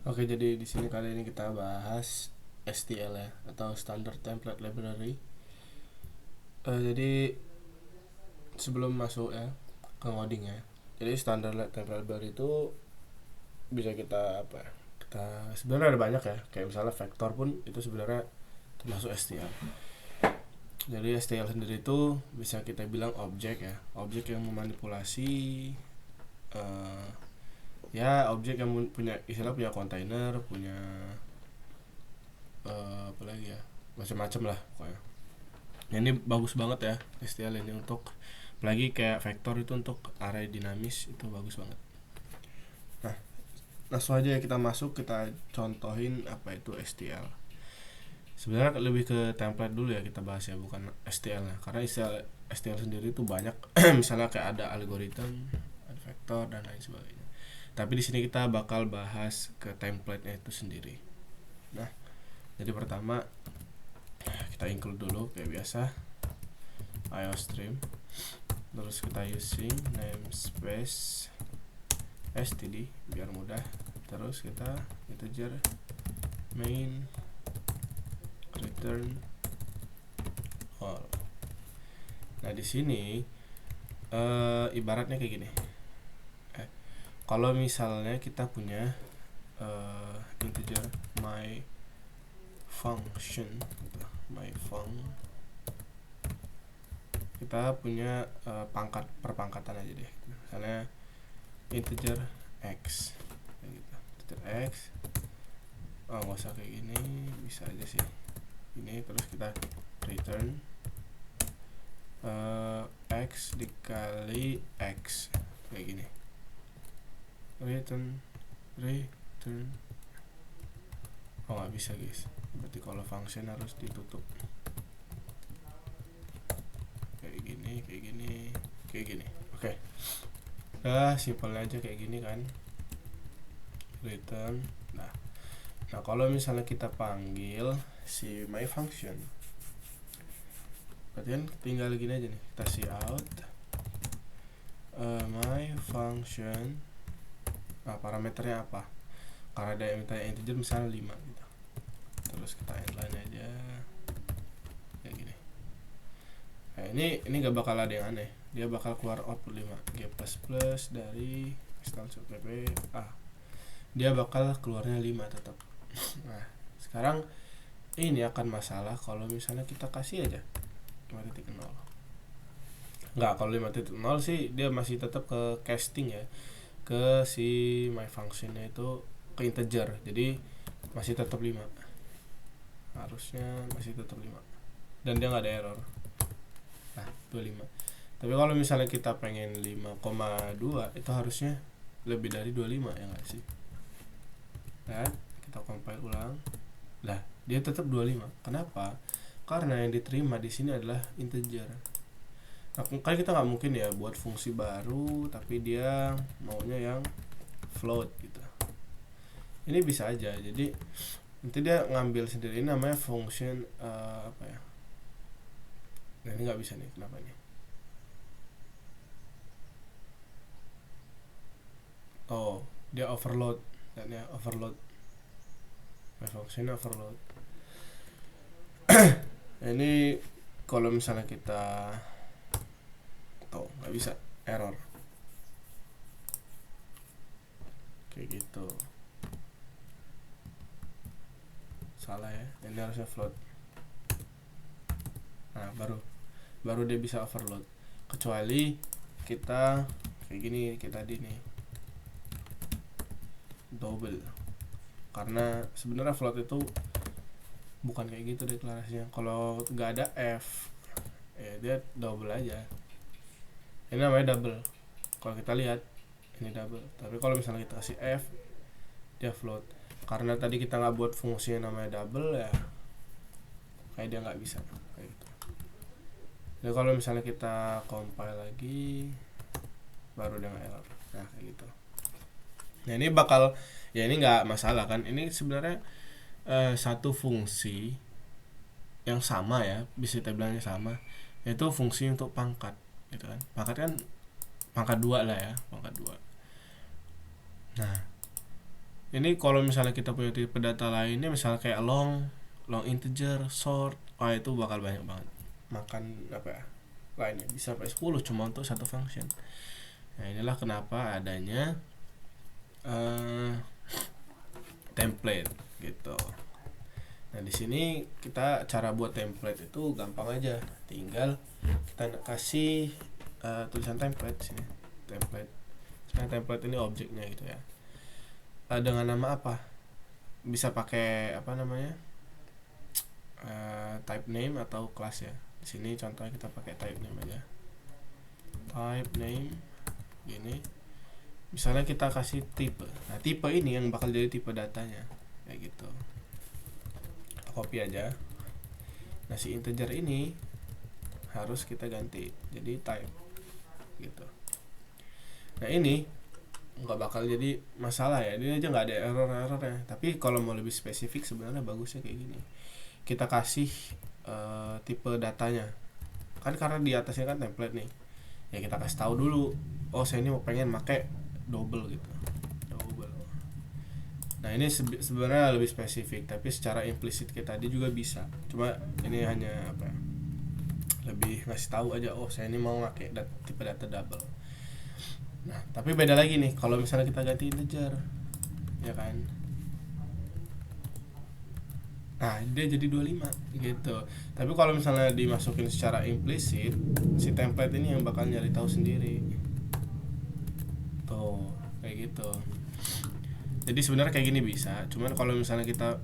Oke, jadi di sini kali ini kita bahas STL ya, atau Standard Template Library. Jadi sebelum masuk ya ke ngoding ya, jadi Standard Template Library itu bisa kita apa ya? Kita sebenarnya ada banyak ya, kayak misalnya vektor pun itu sebenarnya termasuk STL. Jadi STL sendiri itu bisa kita bilang objek ya, objek yang memanipulasi eh, ya objek yang punya istilah, punya kontainer, punya apa lagi ya, macam-macam lah pokoknya. Nah, ini bagus banget ya STL ini untuk apalagi kayak vektor itu untuk array dinamis itu bagus banget. Nah, langsung aja kita masuk, kita contohin apa itu STL. Sebenarnya lebih ke template dulu ya kita bahas ya, bukan STL nya, karena istilah STL sendiri itu banyak misalnya kayak ada algoritma, ada vektor dan lain sebagainya. Tapi di sini kita bakal bahas ke template-nya itu sendiri. Nah, jadi pertama kita include dulu kayak biasa IOStream, terus kita using namespace std biar mudah, terus kita integer main return all. Nah di sini ibaratnya kayak gini, kalau misalnya kita punya integer my function, kita punya pangkat perpangkatan aja deh, misalnya integer x kayak gitu, integer x. Nggak usah kayak gini, bisa aja sih ini, terus kita return x dikali x kayak gini, return. Nggak bisa guys, berarti kalau function harus ditutup kayak gini. Oke. Simpelnya aja kayak gini kan, return. Nah kalau misalnya kita panggil si my function, berarti kan tinggal gini aja nih, kita see out my function. Nah parameternya apa, karena ada yang minta integer misalnya 5 gitu, terus kita inline aja kayak gini. Nah ini gak bakal ada yang aneh, dia bakal keluar output 5 g++ dari pp dia bakal keluarnya 5 tetap. Nah sekarang ini akan masalah kalau misalnya kita kasih aja 5.0. Nggak, kalau 5.0 sih dia masih tetap ke casting ya, ke si my functionnya itu ke integer, jadi masih tetap 5, harusnya masih tetap 5 dan dia nggak ada error. Nah 25. Tapi kalau misalnya kita pengen 5,2 itu harusnya lebih dari 25 ya nggak sih. Dan kita compile ulang, lah dia tetap 25. Kenapa? Karena yang diterima di sini adalah integer. Nah, kan kita nggak mungkin ya buat fungsi baru tapi dia maunya yang float gitu. Ini bisa aja, jadi nanti dia ngambil sendiri, ini namanya function apa ya. Nah ini nggak bisa nih, kenapa nih? Oh, dia overload, dan ya overload, my function overload. Nah, ini kalau misalnya kita nggak bisa, error kayak gitu, salah ya, ini harusnya float. Nah baru dia bisa overload, kecuali kita kayak gini kayak tadi nih, double. Karena sebenarnya float itu bukan kayak gitu deklarasinya. Kalau nggak ada f ya dia double aja, ini namanya double. Kalau kita lihat ini double, tapi kalau misalnya kita kasih f dia float. Karena tadi kita nggak buat fungsi yang namanya double ya, kayak dia nggak bisa kayak gitu. Jadi kalau misalnya kita compile lagi baru dia nggak error. Nah kayak gitu. Nah ini bakal ya, ini nggak masalah kan, ini sebenarnya satu fungsi yang sama ya, bisa kita bilangnya sama, yaitu fungsi untuk pangkat gitu kan. Pangkat kan pangkat 2 lah ya, pangkat 2. Nah Ini kalau misalnya kita punya tipe data lainnya, misalnya kayak long integer, short, itu bakal banyak banget makan apa ya, lainnya bisa sampai 10 cuma untuk satu function. Nah inilah kenapa adanya template gitu. Nah di sini kita cara buat template itu gampang aja, tinggal kita kasih tulisan template sini, template. Sekarang template ini objeknya gitu ya. Dengan nama apa? Bisa pakai apa namanya? Type name atau class ya. Di sini contohnya kita pakai type name aja. Type name gini. Misalnya kita kasih tipe. Nah, tipe ini yang bakal jadi tipe datanya. Kayak gitu. Copy aja. Nah, si integer ini harus kita ganti jadi type gitu. Nah, ini nggak bakal jadi masalah ya, ini aja nggak ada error ya. Tapi kalau mau lebih spesifik sebenarnya bagusnya kayak gini, kita kasih tipe datanya kan, karena di atasnya kan template nih ya, kita kasih tahu dulu, oh saya ini mau pengen pakai double gitu, double. Nah ini sebenarnya lebih spesifik, tapi secara implisit kita tadi juga bisa, cuma ini hanya apa ya, lebih ngasih tahu aja, oh saya ini mau pakai tipe data double. Nah, tapi beda lagi nih kalau misalnya kita ganti integer, ya kan? Nah, dia jadi 25 gitu. Tapi kalau misalnya dimasukin secara implisit, si template ini yang bakal nyari tahu sendiri. Tuh, kayak gitu. Jadi sebenarnya kayak gini bisa, cuman kalau misalnya kita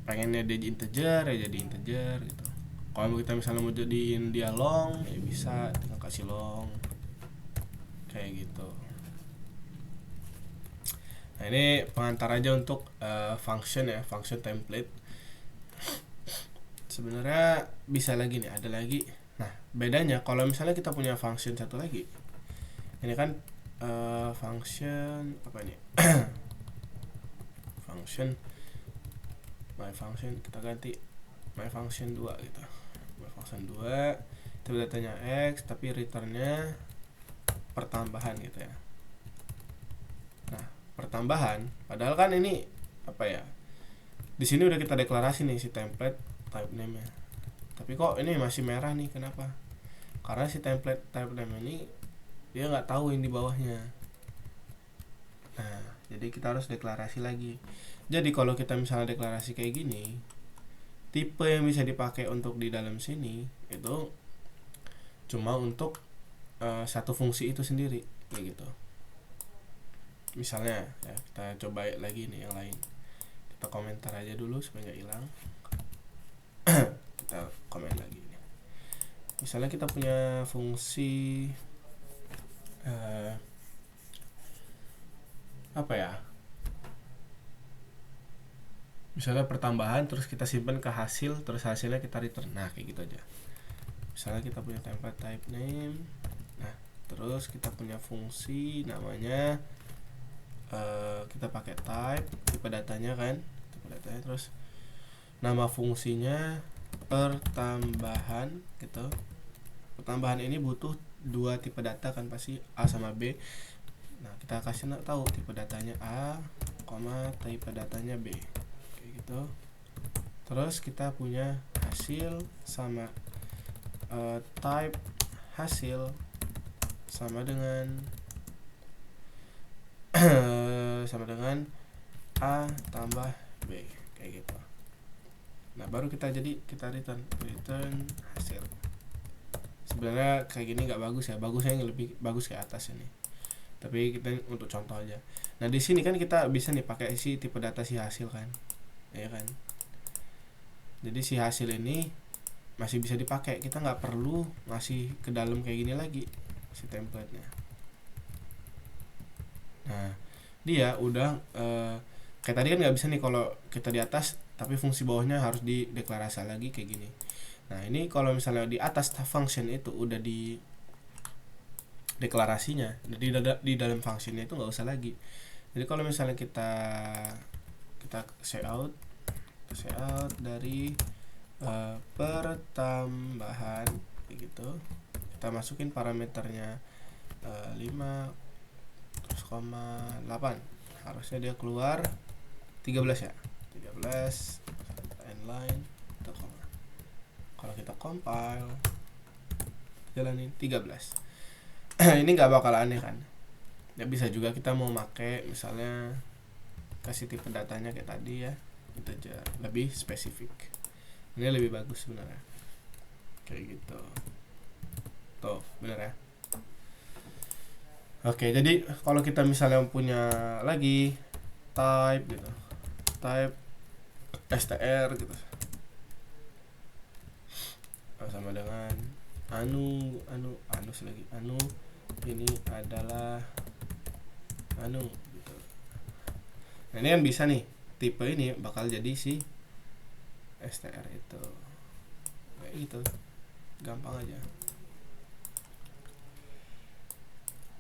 pengennya dia integer ya jadi integer gitu. Kalau kita misalnya mau jadiin dia long, ya bisa tinggal kasih long. Kayak gitu. Nah ini pengantar aja untuk function ya, function template. Sebenarnya bisa lagi nih, ada lagi. Nah bedanya kalau misalnya kita punya function satu lagi, ini kan function apa ini? Function my function, kita ganti my function 2 gitu. My function 2 itu datanya x tapi returnnya pertambahan gitu ya. Nah pertambahan, padahal kan ini apa ya, di sini udah kita deklarasi nih si template type name nya, tapi kok ini masih merah nih, kenapa? Karena si template type name ini dia nggak tahu yang di bawahnya. Nah jadi kita harus deklarasi lagi. Jadi kalau kita misalnya deklarasi kayak gini, tipe yang bisa dipakai untuk di dalam sini itu cuma untuk satu fungsi itu sendiri kayak gitu. Misalnya ya, kita coba lagi nih yang lain, kita komentar aja dulu supaya nggak hilang. Kita komen lagi nih. Misalnya kita punya fungsi apa ya, misalnya pertambahan terus kita simpan ke hasil, terus hasilnya kita return. Nah kayak gitu aja. Misalnya kita punya template type name, nah terus kita punya fungsi namanya kita pakai type, tipe datanya kan, tipe datanya, terus nama fungsinya pertambahan gitu. Pertambahan ini butuh dua tipe data kan, pasti A sama B. Nah kita kasih tahu tipe datanya A, tipe datanya B kayak gitu. Terus kita punya hasil sama type hasil sama dengan sama dengan A tambah B kayak gitu. Nah baru kita return hasil. Sebenarnya kayak gini nggak bagus ya, bagusnya yang lebih bagus ke atas ini, tapi kita untuk contoh aja. Nah di sini kan kita bisa nih pakai si tipe data si hasil kan, ya kan. Jadi si hasil ini masih bisa dipakai, kita nggak perlu ngasih ke dalam kayak gini lagi si template-nya. Nah dia udah kayak tadi kan nggak bisa nih kalau kita di atas tapi fungsi bawahnya harus dideklarasi lagi kayak gini. Nah ini kalau misalnya di atas function itu udah di deklarasinya, di dalam functionnya itu nggak usah lagi. Jadi kalau misalnya kita say out dari pertambahan kayak gitu, kita masukin parameternya 5 terus 8. harusnya dia keluar 13 ya, 13 inline atau koma. Kalau kita compile jalanin 13. Ini nggak bakal aneh kan. Ya bisa juga kita mau pakai misalnya kasih tipe datanya kayak tadi ya, integer, lebih spesifik. Ini lebih bagus sebenarnya kayak gitu tuh, bener ya. Oke, jadi kalau kita misalnya punya lagi type gitu, type str gitu, sama dengan anu lagi ini adalah gitu. Nah ini kan bisa nih, tipe ini bakal jadi si str itu kayak gitu, gampang aja.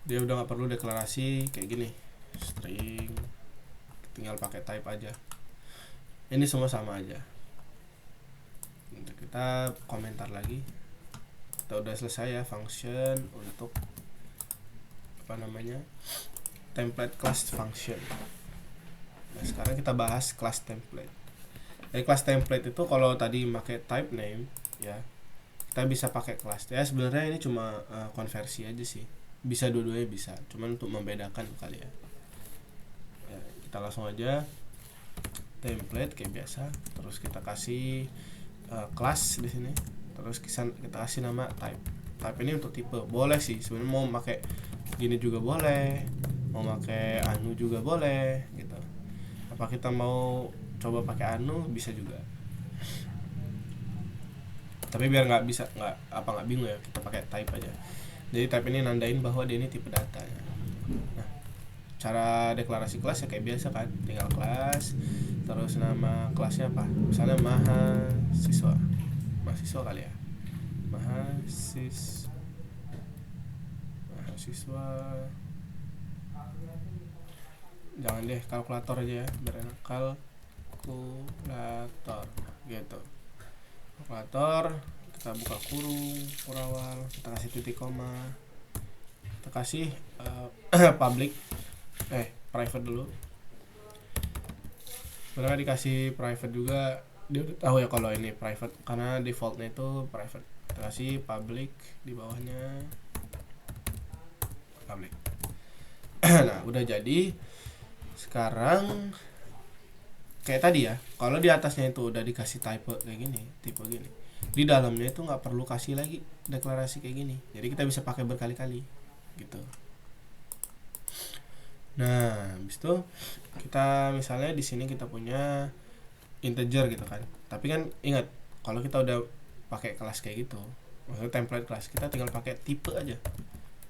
Dia udah nggak perlu deklarasi kayak gini, string, tinggal pakai type aja. Ini semua sama aja. Untuk kita komentar lagi, kita udah selesai ya function untuk template class function. Nah sekarang kita bahas class template. Jadi class template itu kalau tadi pakai type name ya, kita bisa pakai class ya. Sebenarnya ini cuma konversi aja sih, bisa dua-duanya bisa, cuman untuk membedakan kali ya. Kita langsung aja template kayak biasa, terus kita kasih class di sini, terus kita kasih nama type. Type ini untuk tipe, boleh sih sebenarnya mau pakai gini juga boleh, mau pakai anu juga boleh gitu. Apa kita mau coba pakai anu bisa juga, tapi biar nggak bingung ya, kita pakai type aja. Jadi type ini nandain bahwa dia ini tipe data ya. Nah cara deklarasi kelas ya kayak biasa kan, tinggal kelas terus nama kelasnya apa, misalnya mahasiswa kali ya, mahasiswa jangan deh kalkulator aja ya, biar enak, kalkulator gitu. Kalkulator, kita buka kurung kurawal, kita kasih titik koma, kita kasih private dulu. Sebenarnya dikasih private juga, dia udah tahu ya kalau ini private karena defaultnya itu private. Kita kasih public di bawahnya public. Nah udah jadi. Sekarang kayak tadi ya, kalau di atasnya itu udah dikasih tipe gini, di dalamnya itu nggak perlu kasih lagi deklarasi kayak gini, jadi kita bisa pakai berkali-kali gitu. Nah habis itu kita misalnya di sini kita punya integer gitu kan, tapi kan ingat kalau kita udah pakai kelas kayak gitu, maksudnya template kelas, kita tinggal pakai tipe aja.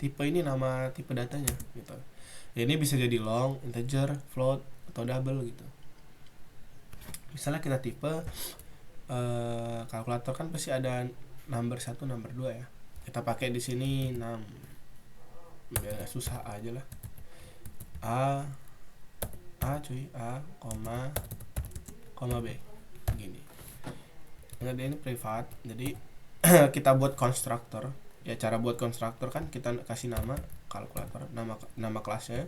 Tipe ini nama tipe datanya gitu ya, ini bisa jadi long, integer, float, atau double gitu. Misalnya kita tipe kalkulator kan pasti ada number 1, number 2 ya. Kita pakai di sini 6. Biar gak susah aja lah. A, koma B. Gini. Nah, ini privat. Jadi kita buat konstruktor. Ya cara buat konstruktor kan kita kasih nama kalkulator, nama kelasnya,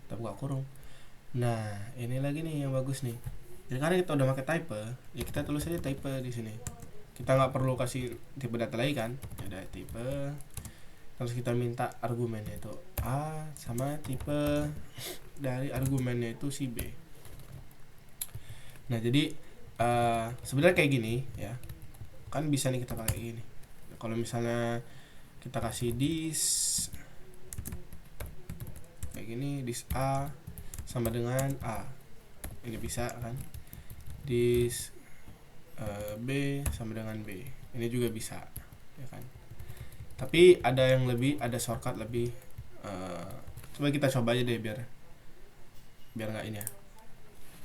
kita buka kurung. Nah, ini lagi nih yang bagus nih. Jadi karena kita udah pakai type, ya kita tulis aja type di sini. Kita nggak perlu kasih tipe data lagi kan? Ada type. Terus kita minta argumennya itu A sama tipe dari argumennya itu si B. Nah, jadi sebenarnya kayak gini ya. Kan bisa nih kita pakai gini. Kalau misalnya kita kasih this kayak gini, this A sama dengan A, ini bisa kan, this B sama dengan B, ini juga bisa ya kan. Tapi ada yang lebih, ada shortcut lebih, coba kita coba aja deh biar nggak ini ya,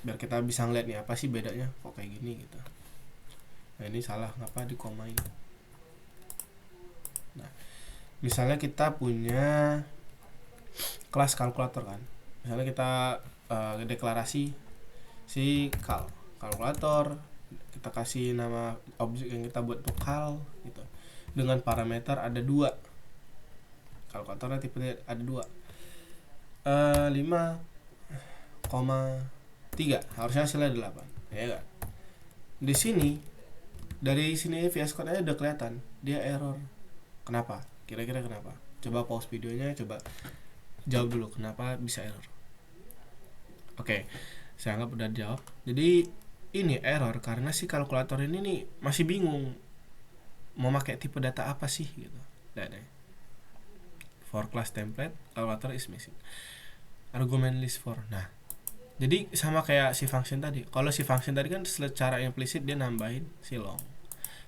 biar kita bisa ngeliat nih apa sih bedanya kok kayak gini gitu. Nah ini salah, ngapa di komain. Nah misalnya kita punya kelas kalkulator kan, misalnya kita deklarasi si kalkulator, kita kasih nama objek yang kita buat tuh kal gitu, dengan parameter ada 2. Kalkulatornya tipenya ada 2, 5,5 4,3, harusnya hasilnya 8, ya kan? Di sini dari sini VS Code aja udah kelihatan dia error. Kenapa? Kira-kira kenapa? Coba pause videonya, coba jawab dulu kenapa bisa error. Oke, saya anggap udah jawab. Jadi ini error karena si kalkulator ini nih masih bingung mau pakai tipe data apa sih gitu. Lihat deh. For class template, calculator is missing. Argument list for. Nah, jadi sama kayak si function tadi. Kalau si function tadi kan secara implisit dia nambahin si long.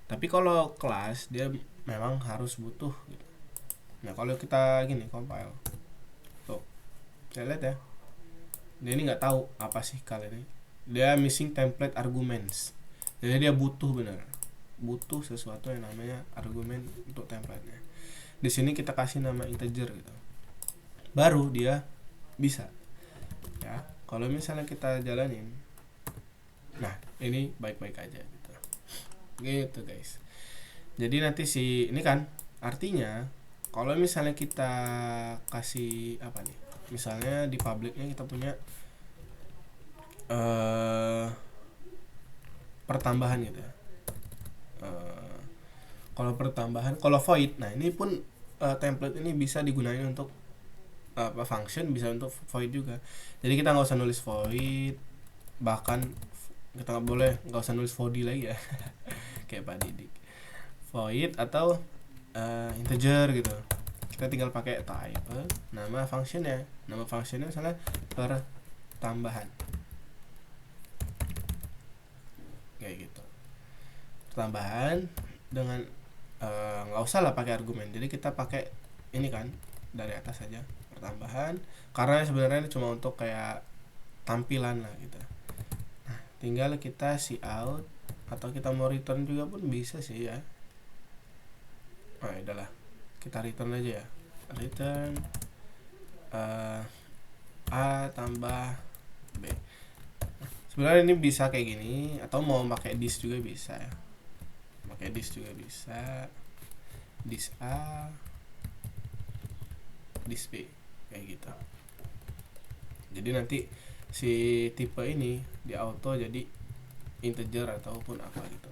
Tapi kalau kelas dia memang harus butuh gitu. Nah, kalau kita gini compile. Tuh. Saya lihat ya. Dia ini nggak tahu apa sih kali ini. Dia missing template arguments. Jadi dia butuh bener. Butuh sesuatu yang namanya argumen untuk template-nya. Di sini kita kasih nama integer gitu. Baru dia bisa. Ya. Kalau misalnya kita jalanin, nah ini baik-baik aja gitu. Gitu guys. Jadi nanti si ini kan artinya kalau misalnya kita kasih apa nih? Misalnya di publicnya kita punya pertambahan gitu ya. Kalau pertambahan, kalau void, nah ini pun template ini bisa digunakan untuk function, bisa untuk void juga. Jadi kita nggak usah nulis void, bahkan kita nggak usah nulis void lagi ya kayak Pak Didik. Void atau integer gitu, kita tinggal pakai type nama functionnya misalnya pertambahan kayak gitu. Pertambahan dengan nggak usah lah pakai argumen, jadi kita pakai ini kan dari atas saja pertambahan, karena sebenarnya ini cuma untuk kayak tampilan lah gitu. Nah, tinggal kita see out atau kita mau return juga pun bisa sih ya. Oh ya udahlah, kita return aja ya. Return A tambah B. Sebenarnya ini bisa kayak gini, atau mau pakai this juga bisa ya. Pakai this juga bisa. This A, this B kayak gitu. Jadi nanti si tipe ini di auto jadi integer ataupun apa gitu.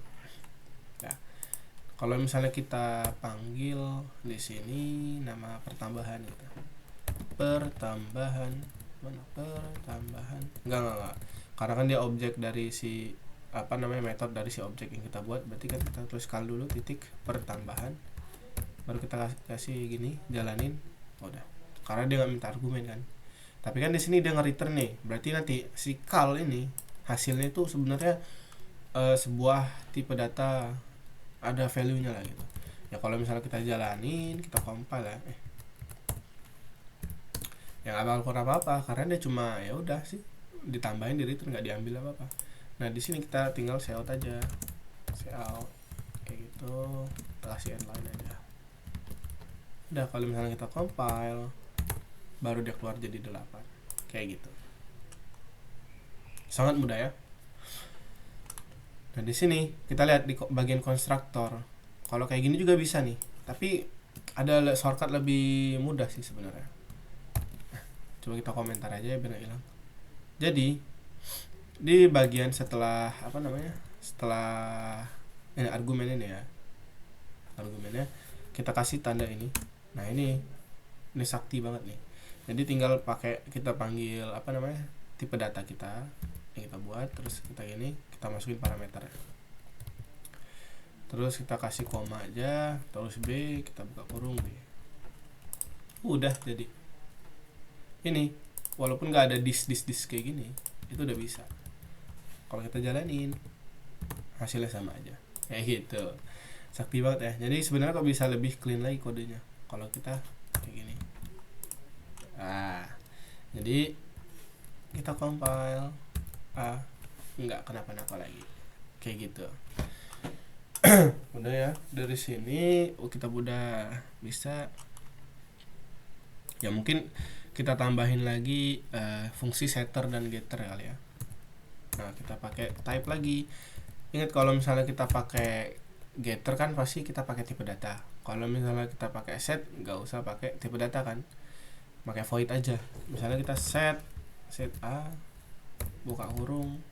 Nah, kalau misalnya kita panggil di sini nama pertambahan gitu. Pertambahan mana? Pertambahan. Enggak. Karena kan dia objek dari si apa namanya metode dari si objek yang kita buat, berarti kan kita tulis kal dulu titik pertambahan, baru kita kasih gini jalanin. Udah. Karena dia nggak minta argumen kan. Tapi kan di sini dia nge-return nih, berarti nanti si cal ini hasilnya itu sebenarnya sebuah tipe data, ada value-nya lah gitu. Ya kalau misalnya kita jalanin, kita compile ya, yang nggak bakal kurang apa-apa karena dia cuma ya udah sih ditambahin di return, nggak diambil apa-apa. Nah di sini kita tinggal cout aja, cout kayak gitu, kita kasih endline aja. Udah, kalau misalnya kita compile baru dia keluar jadi 8 kayak gitu. Sangat mudah ya. Nah di sini kita lihat di bagian konstruktor, kalau kayak gini juga bisa nih, tapi ada shortcut lebih mudah sih sebenarnya. Nah, coba kita komentar aja ya biar nggak hilang. Jadi di bagian setelah apa namanya, setelah ini argumen ini ya, argumennya kita kasih tanda ini. Nah ini sakti banget nih. Jadi tinggal pakai, kita panggil apa namanya, tipe data kita yang kita buat, terus kita gini, kita masukin parameter, terus kita kasih koma aja, terus B, kita buka kurung B. Udah jadi ini, walaupun nggak ada dis kayak gini, itu udah bisa. Kalau kita jalanin hasilnya sama aja kayak gitu. Sakti banget ya. Jadi sebenarnya kok bisa lebih clean lagi kodenya kalau kita kayak gini. Jadi kita compile nggak kenapa-napa lagi kayak gitu. Udah ya, dari sini kita udah bisa ya, mungkin kita tambahin lagi fungsi setter dan getter kali ya. Nah kita pakai type lagi. Ingat kalau misalnya kita pakai getter kan pasti kita pakai tipe data. Kalau misalnya kita pakai set nggak usah pakai tipe data kan, pakai void aja. Misalnya kita set A buka kurung,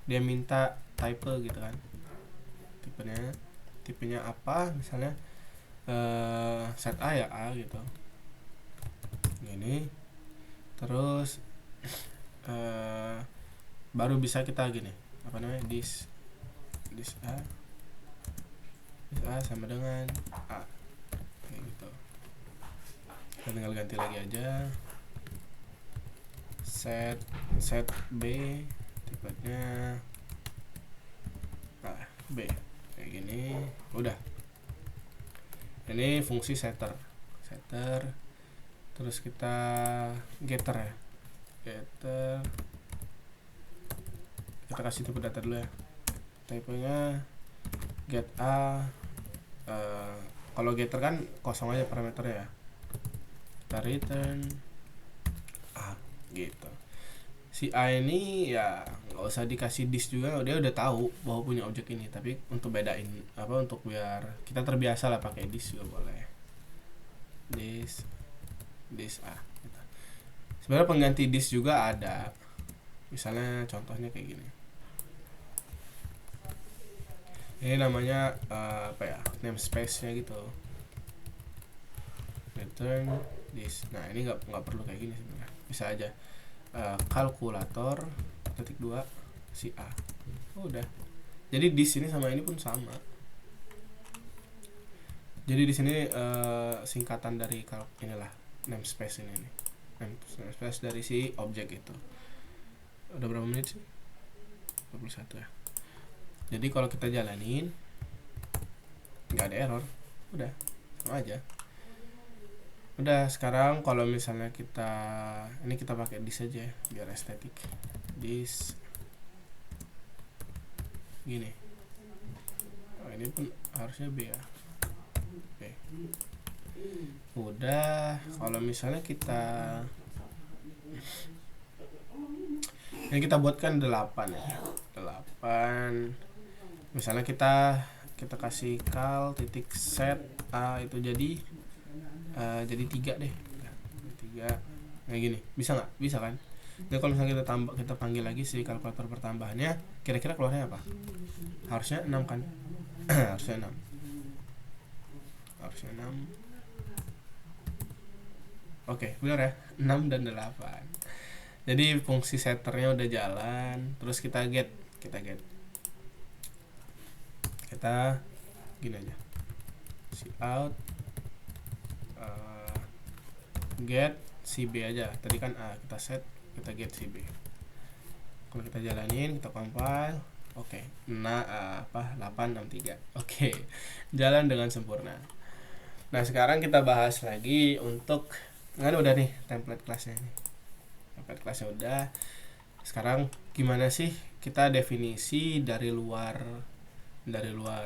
dia minta type gitu kan, tipenya apa, misalnya set A ya A gitu gini. Terus baru bisa kita gini, apa namanya, this A sama dengan A kayak gitu. Kita tinggal ganti lagi aja, set B, tipenya B kayak gini. Udah, ini fungsi setter. Terus kita getter ya, kita kasih tipe data dulu ya, tipenya get A. Kalau getter kan kosong aja parameternya ya, kita return A gitu. Si A ini ya nggak usah dikasih this juga, dia udah tahu bahwa punya objek ini. Tapi untuk bedain apa, untuk biar kita terbiasa lah pakai this juga boleh, this A gitu. Sebenarnya pengganti this juga ada, misalnya contohnya kayak gini. Ini namanya apa ya, namespace nya gitu, return this. Nah ini nggak perlu kayak gini sebenarnya, bisa aja kalkulator titik 2 si A. Udah, jadi this ini sama ini pun sama. Jadi di sini singkatan dari inilah namespace ini nih, namespace dari si objek itu. Udah berapa menit sih? 21 ya. Jadi kalau kita jalanin nggak ada error, udah sama aja. Udah, sekarang kalau misalnya ini kita pakai this aja ya, biar estetik. This gini. Ini pun harusnya B ya. Oke. Udah, kalau misalnya ini kita buatkan 8 ya. 8. Misalnya kita kasih kal titik set A itu jadi 3 deh. 3 kayak gini. Bisa nggak? Bisa kan? Jadi kalau misalnya kita panggil lagi si kalkulator pertambahannya, kira-kira keluarnya apa? Harusnya 6 kan? Harusnya 6. Oke, benar ya? 6 dan 8. Jadi fungsi setternya udah jalan. Terus kita get kita gini aja, si out get si B aja. Tadi kan A, kita set, kita get si B. Kalau kita jalanin, kita compile, oke. Nah 863. Oke, jalan dengan sempurna. Nah sekarang kita bahas lagi untuk udah nih template kelasnya nih. Template kelasnya udah. Sekarang gimana sih kita definisi dari luar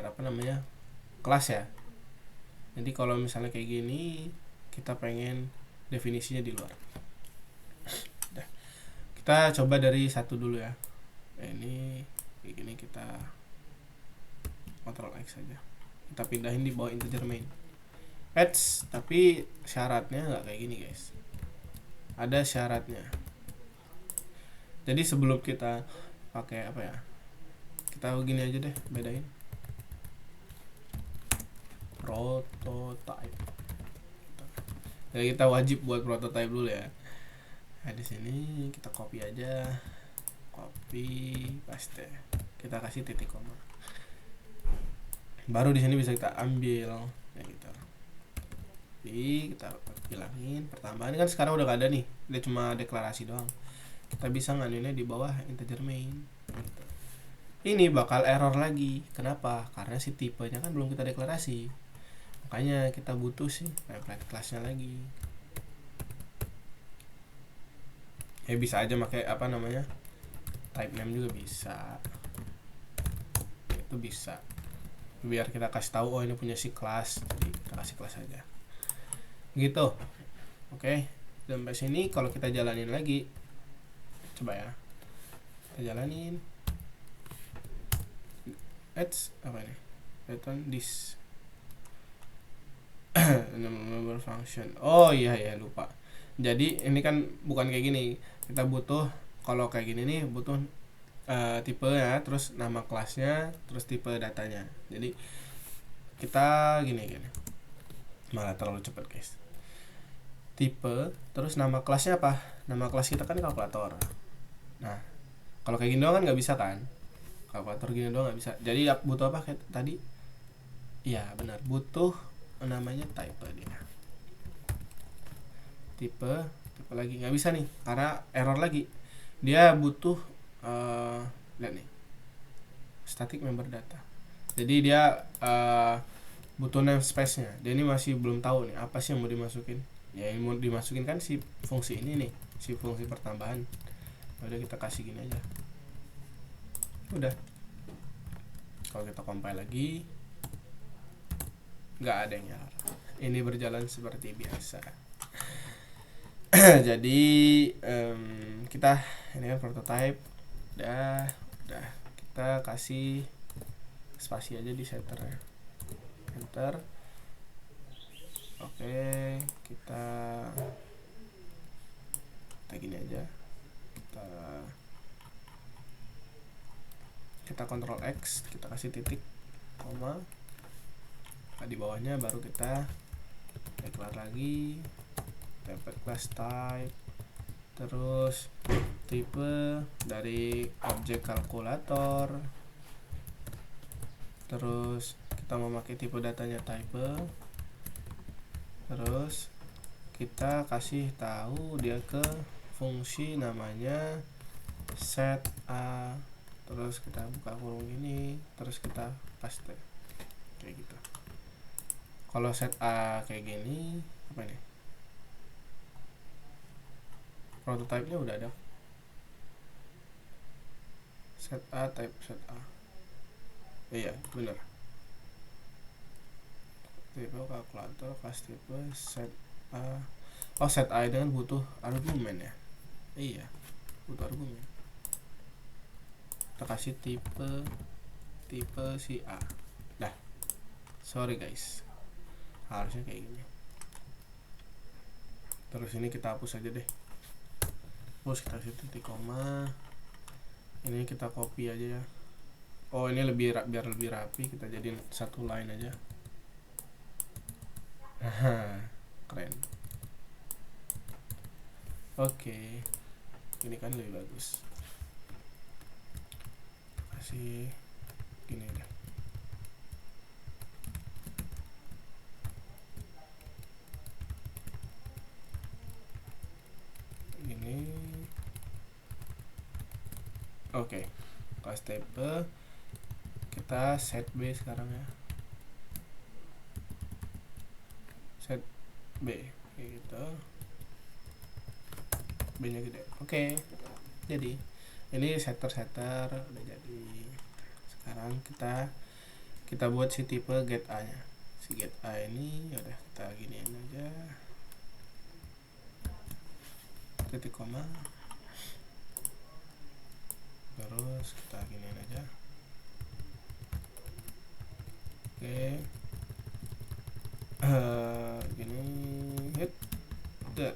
apa namanya, kelas ya. Jadi kalau misalnya kayak gini, kita pengen definisinya di luar. Udah. Kita coba dari satu dulu ya. Ini kayak gini, kita Ctrl X aja. Kita pindahin di bawah integer main. Tapi syaratnya nggak kayak gini guys. Ada syaratnya. Jadi sebelum kita pakai apa ya, kita begini aja deh, bedain prototype. Jadi kita wajib buat prototype dulu ya. Nah di sini kita copy aja, paste, kita kasih titik koma. Baru di sini bisa kita ambil ya gitu. Jadi kita bilangin pertambahan kan sekarang udah gak ada nih, dia cuma deklarasi doang. Kita bisa nganuinnya di bawah integer main gitu. Ini bakal error lagi. Kenapa? Karena si tipenya kan belum kita deklarasi. Makanya kita butuh sih template kelasnya lagi. Ya bisa aja pakai apa namanya, type name juga bisa. Itu bisa. Biar kita kasih tahu oh ini punya si kelas, jadi kita kasih kelas aja. Gitu. Oke. Sampai sini kalau kita jalanin lagi, coba ya. Kita jalanin. Apa ini? Return this number function. Oh iya lupa. Jadi ini kan bukan kayak gini. Kita butuh kalau kayak gini nih butuh tipe ya, terus nama kelasnya, terus tipe datanya. Jadi kita gini malah terlalu cepet guys. Tipe, terus nama kelasnya apa? Nama kelas kita kan kalkulator. Nah, kalau kayak gini doang kan nggak bisa kan? Kalkulator gini doang nggak bisa. Jadi butuh apa kayak tadi? Iya benar, butuh namanya type dia. Tipe lagi nggak bisa nih, karena error lagi. Dia butuh lihat nih, static member data. Jadi dia butuh namespace-nya. Dia ini masih belum tahu nih apa sih yang mau dimasukin. Ya yang mau dimasukin kan si fungsi ini nih, si fungsi pertambahan. Udah kita kasih gini aja. Udah. Kalau kita compile lagi, nggak ada yang error. Ini berjalan seperti biasa. Jadi kita ini kan prototype. Udah kita kasih spasi aja di center ya. Enter. Oke, kita gini aja. Kita Ctrl X, kita kasih titik, koma. Nah, di bawahnya baru kita declare lagi template class type, terus tipe dari objek kalkulator, terus kita memakai tipe datanya type, terus kita kasih tahu dia ke fungsi namanya set a, terus kita buka kurung ini, terus kita paste kayak gitu. Kalau set a kayak gini, apa ini? Prototype-nya udah ada. Set a type set a. Iya, bener. Tipe kalkulator kelas tipe set a. Oh, set a dengan butuh argumen ya. Iya, butuh argumen. Kita kasih tipe si a. Dah. Sorry guys. Harusnya kayak gini. Terus ini kita hapus aja deh. Terus kita kasih titik koma. Ini kita copy aja ya. Oh, ini biar lebih rapi, kita jadiin satu line aja. Keren. Oke. Ini kan lebih bagus. Kasih gini deh. Ini. Oke. Kelas tipe kita set B sekarang ya. Set B kayak gitu. B nya gede. Oke. Jadi ini setter udah jadi. Sekarang kita buat si tipe get a nya. Si get a ini udah kita giniin aja. Titik koma. Terus kita giniin aja. Oke. Gini hit der.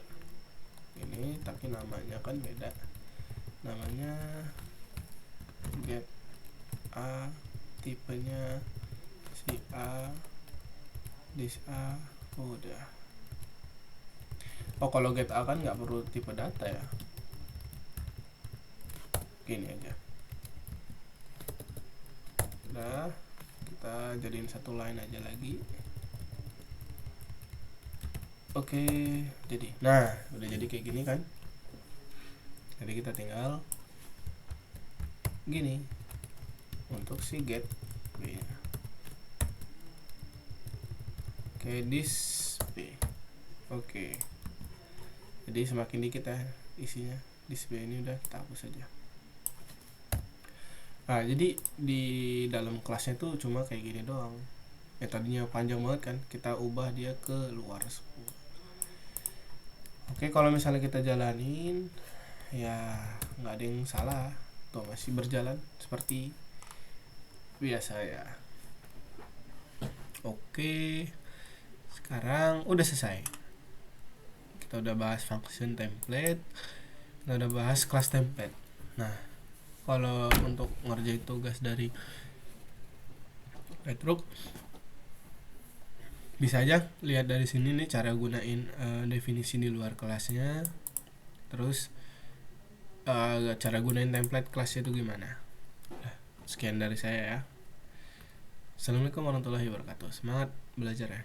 Ini tapi namanya kan beda. Namanya get a, tipenya si a, this a. Udah. Oh, kalau get a kan nggak perlu tipe data ya. Gini aja. Udah, kita jadiin satu line aja lagi. Oke, jadi. Nah, udah jadi kayak gini kan. Jadi kita tinggal gini untuk si get b. Oke, this b. Oke. Jadi semakin dikit ya isinya. This b ini udah kita hapus aja. Nah, jadi di dalam kelasnya tuh cuma kayak gini doang. Ya tadinya panjang banget kan, kita ubah dia ke luar semua. Oke, kalau misalnya kita jalanin, ya nggak ada yang salah, tuh masih berjalan seperti biasa ya. Oke, sekarang udah selesai. Kita udah bahas function template, kita udah bahas class template. Nah, kalau untuk ngerjain tugas dari Petruk, bisa aja lihat dari sini nih cara gunain definisi di luar kelasnya, terus cara gunain template kelas itu gimana. Sekian dari saya ya. Assalamualaikum warahmatullahi wabarakatuh. Semangat belajar ya.